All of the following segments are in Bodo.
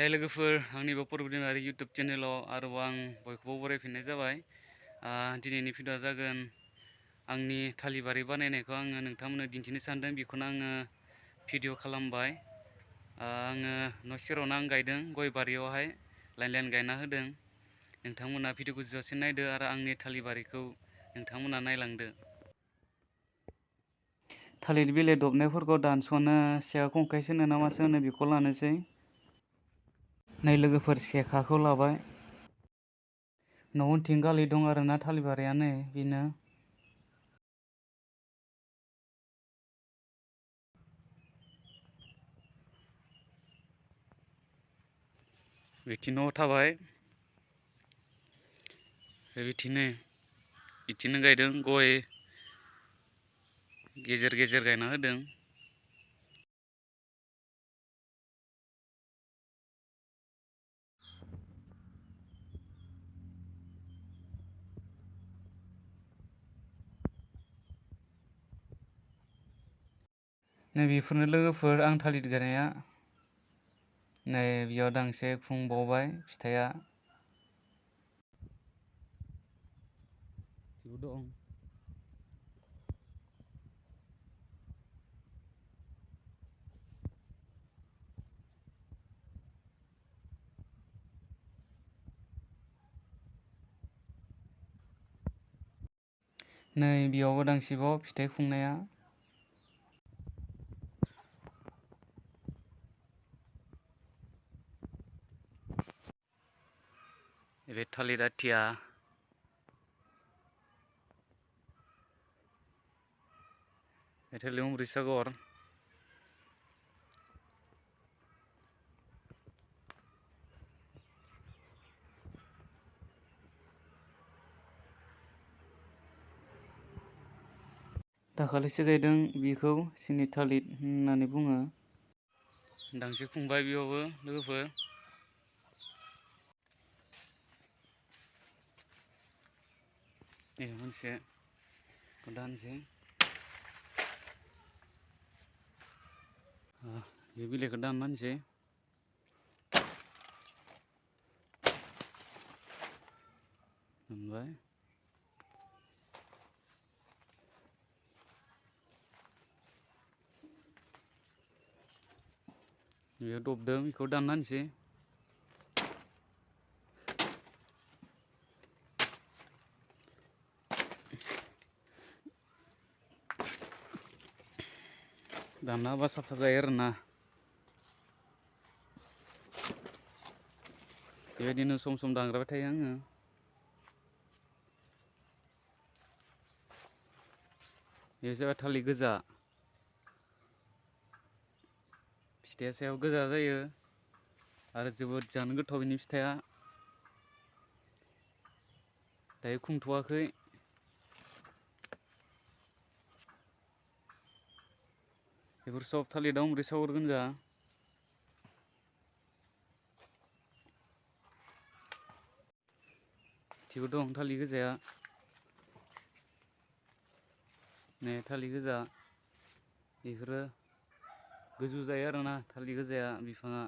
Hai लोगोफोर आंनि Apurba Daimari YouTube चेनेलाव आरोबाव आं बयखौबो बरायफिननाय जाबाय। दिनैनि भिडिअ'आ जागोन आंनि थालिर बारि बानायनायखौ आङो नोंथांमोननो दिन्थिनो सानदों, बेखौनो आङो भिडिअ खालामबाय। आङो न' सेरावनो आं गायदों, गय बारियावहाय लाइन लाइन गायना होदों। नोंथांमोना भिडिअ'खौ जोबजासिम नायदो आरो आंनि थालिर बारिखौ नोंथांमोना नायलांदो। थालिर बिलाइ दबनायफोरखौ दानस'नो सेखा खंखाइसो होनो ना मासो होनो बेखौ लानोसै। नै लोगोफोर सेखाखौ लाबाय। न' उनथिं गालै दं आरोना थालिर बारिया, नै बेनो। बिथिं न' थाबाय, बिथिंनो गायदों, गय गेजेर गेजेर गायना होदों। नै बेफोरनो लोगोफोर आं थालिर गायनाया। नै बेयाव दांसे खुंबावबाय फिथाइया। दं। नै बेयावबो दांसेबाव फिथाइ खुंनाया। बे थालिर आथिया थालिर अमृतसागर। दाखालिसो गायदों, बेखौ सिनि थालिर होननानै बुङो। दांसे खुंबाय बेयावबो लोगोफोर। मोनसे दानसै। बे बिलाइखौ दाननानैसै। मोनबाय। बेयो दबदों, बेखौ दाननानैसै। दानना होबा साफा जायो आरोना। बेबायदिनो सम सम दानग्राबाय थायो आङो। बे जाबाय थालिर गोजा। फिथाइया सायाव गोजा जायो आरो जोबोद जानो गोथाव बेनि फिथाइया। दायो खुंथ'वाखै। बेफोर सब थालिर अमृतसागर गोजा। थिबो दं थालिर गोजाया। नै थालिर गोजा, बेफोरो गोजौ जायो आरोना थालिर गोजाया बिफाङा।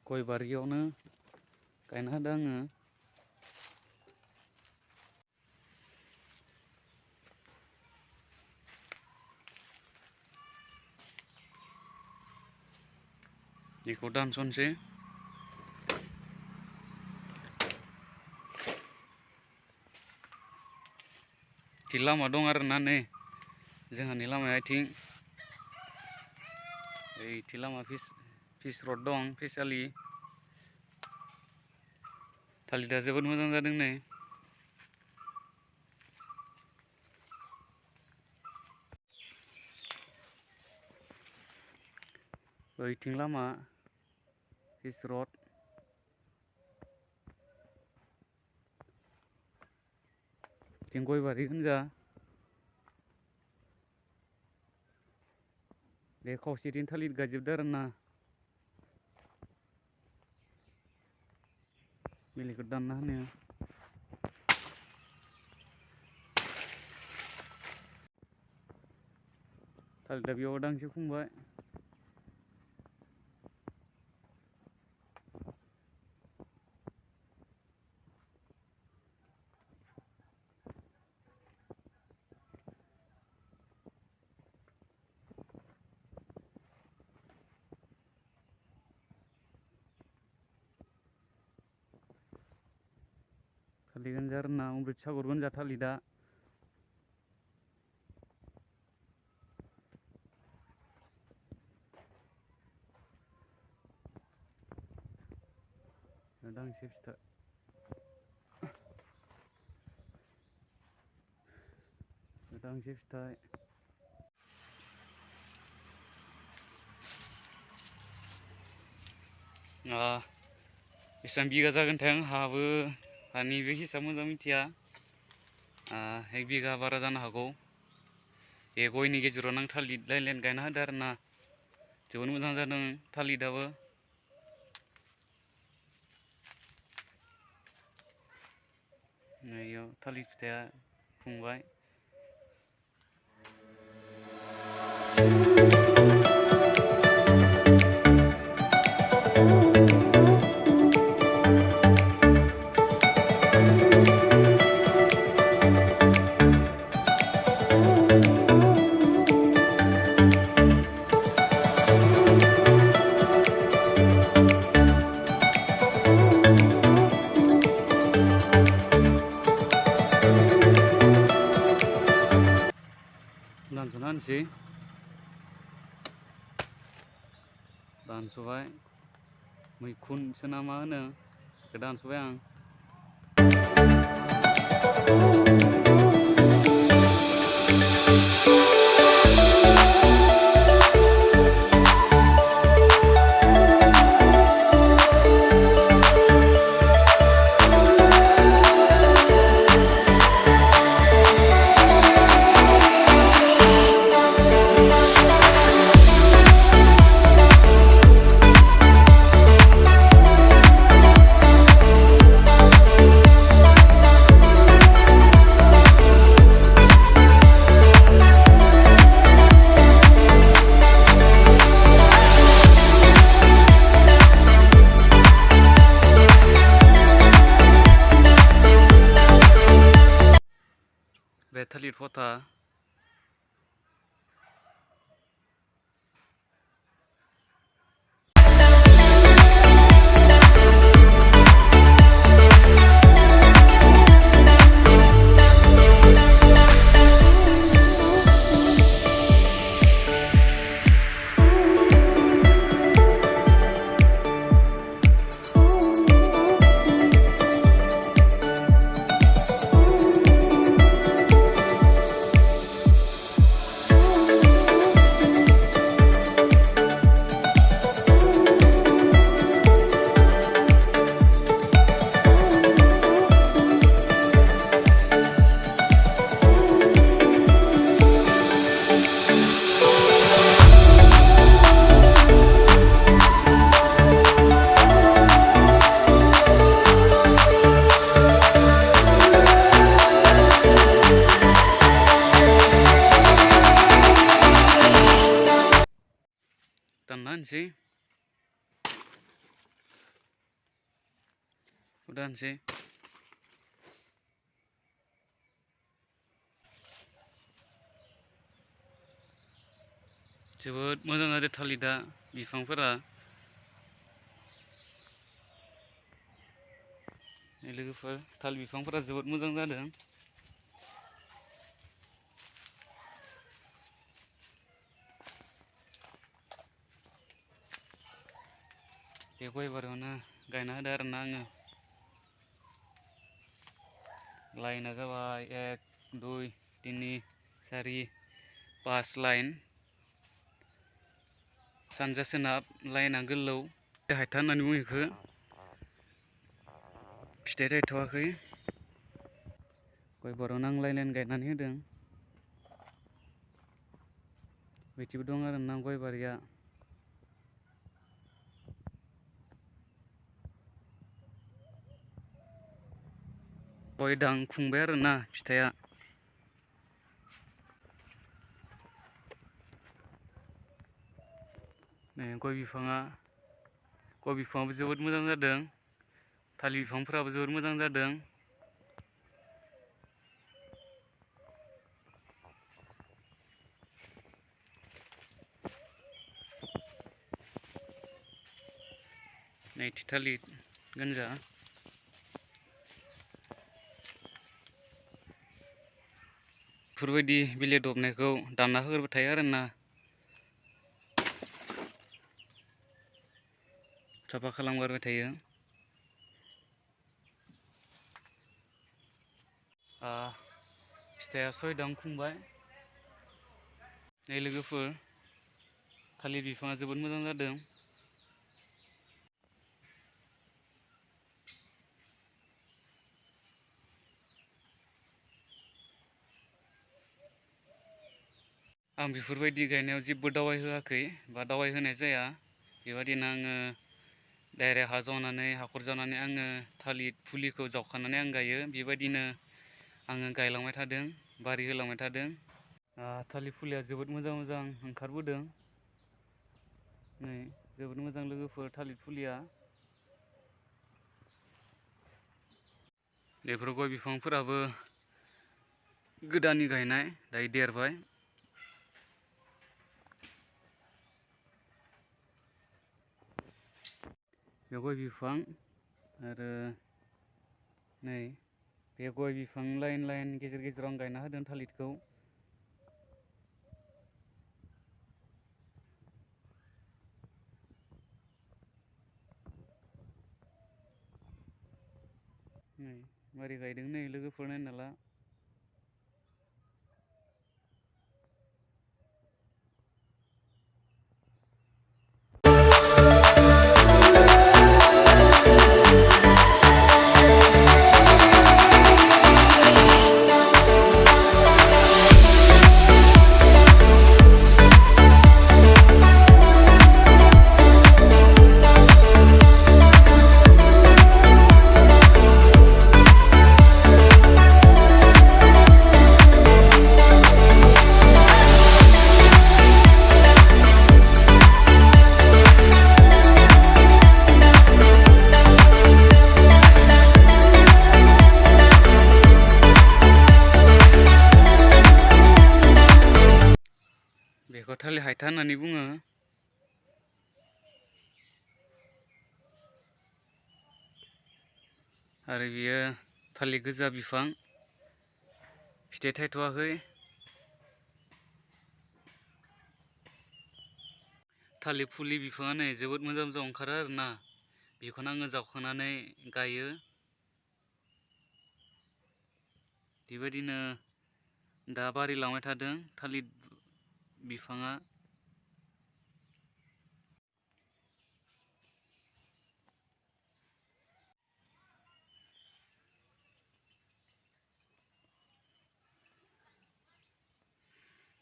गय बारियावनो गायना होदों आङो। बेखौ दानस'नोसै। थिग लामा दं आरोना, नै जोंहानि लामाया थिं। ओइथिं लामा फिस रड दं, फिसालि। थालिरा जोबोद मोजां जादों नै। ओइथिं लामा फिस रड। थिं गय बारि गोजा। बे खावसेथिं थालिर गायजोबदों आरोना। बिलाइखौ दानना होनो थालिदा बेयाव दांसे खुंबाय थालिद गंजा आरोना अमृत सागर गंजा थालिदा दांसे फिथाइ दांसे फिथाइ बेसेबां बिगा जागोनथाय आं हाबो हानि बे हिसाब मोजां मिथिया 1 बिगा बारा जानो हागौ बे गयनि गेजेरावनो आं थालिद लाइन गायना होदो आरोना जोबोद मोजां जादों थालिदाबो नैयाव थालिद फिथाइया खुंबाय दानस'ना होनोसै दानस'बाय मैखुनसो ना मा होनो बेखौ दानस'बाय आं बे थालिर फथा दानना होनोसै दानसै जोबोद मोजां जादों थालिदा बिफांफोरा लोगोफोर थालिर बिफांफोरा जोबोद मोजां जादों बे गय बारियावनो गायना होदो आरोना आङो लाइना जाबाय 1 2 3 4 5 लाइन सानजा सोनाब लाइना गोलाव हायथा होननानै बुङो बेखौ फिथाइ थायथ'वाखै गय बारियावनो आं लाइन गायनानै होदों बेथिंबो दं आरोना गय बारिया गय दां खुंबाय आरोना फिथाइया। नै गय बिफाङाबो जोबोद मोजां जादों। थालिर बिफांफोराबो जोबोद मोजां जादों। नैथि थालिर गोनजा। बेफोरबायदि बिलाइ दबनायखौ दानना होग्रोबाय थायो आरोना। साफा खालामगारबाय थायो। फिथाइया 6 दां खुंबाय। नै लोगोफोर थालिर बिफाङा जोबोद मोजां जादों। आं बेफोरबायदि गायनायाव जेबो दावाइ होआखै बा दावाइ होनाय जाया। बेबायदिनो आङो डाइरेक्ट हा जावनानै हाखर जावनानै आङो थालिर फुलिखौ जावखानानै आं गायो। बेबायदिनो आङो गायलांबाय थादों, बारि होलांबाय थादों। थालिर फुलिया जोबोद मोजां ओंखारबोदों। नै जोबोद मोजां लोगोफोर थालिर फुलिया। बेफोर गय बिफांफोराबो गोदाननि गायनाय, दायो देरबाय। बे गय बिफां आरो नै बे गय बिफां लाइन गेजेर गेजेराव आं गायना होदों थालिरखौ। नै मारै गायदों नै लोगोफोर नायना ला। बेखौ थालिर हायथा होननानै बुङो। आरो बियो थालिर गोजा बिफां, फिथाइ थायथ'वाखै। थालिर फुलि बिफाङा नै जोबोद मोजां ओंखारो आरोना। बेखौनो आङो जावखांनानै गायो। बेबायदिनो दा बारिलांबाय थादों थालिर बिफाङा।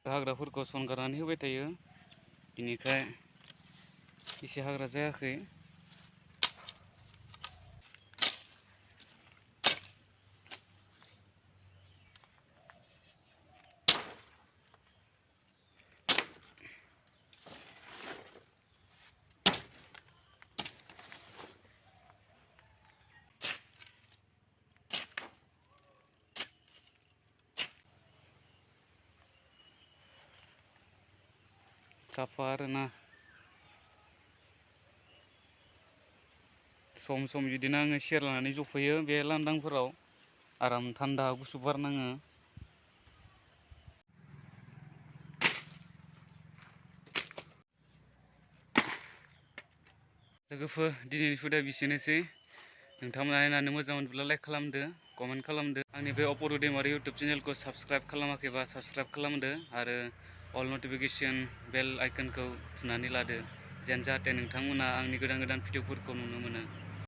हाग्राफोरखौ सनगारनानै होबाय थायो, बेनिखाय एसे हाग्रा जायाखै। साफा आरोना। सम सम बिदिनो आङो सेर लानानै जफैयो बे लांदांफोराव। आराम थान्दा गुसु बार नाङो। लोगोफोर दिनैनि भिडिअ'आ बेसेनोसै। नोंथांमोना नायनानै मोजां मोनब्ला लाइक खालामदो, कमेन्ट खालामदो। आंनि बे अपुर्बा दैमारि इउटुब चेनेलखौ साबस्क्राइब खालामाखैबा साबस्क्राइब खालामदो आरो अल नटिफिकेसन बेल आइकनखौ थुनानै लादो, जेन जाहाथे नोंथांमोना आंनि गोदान भिडिअ'फोरखौ नुनो मोनो।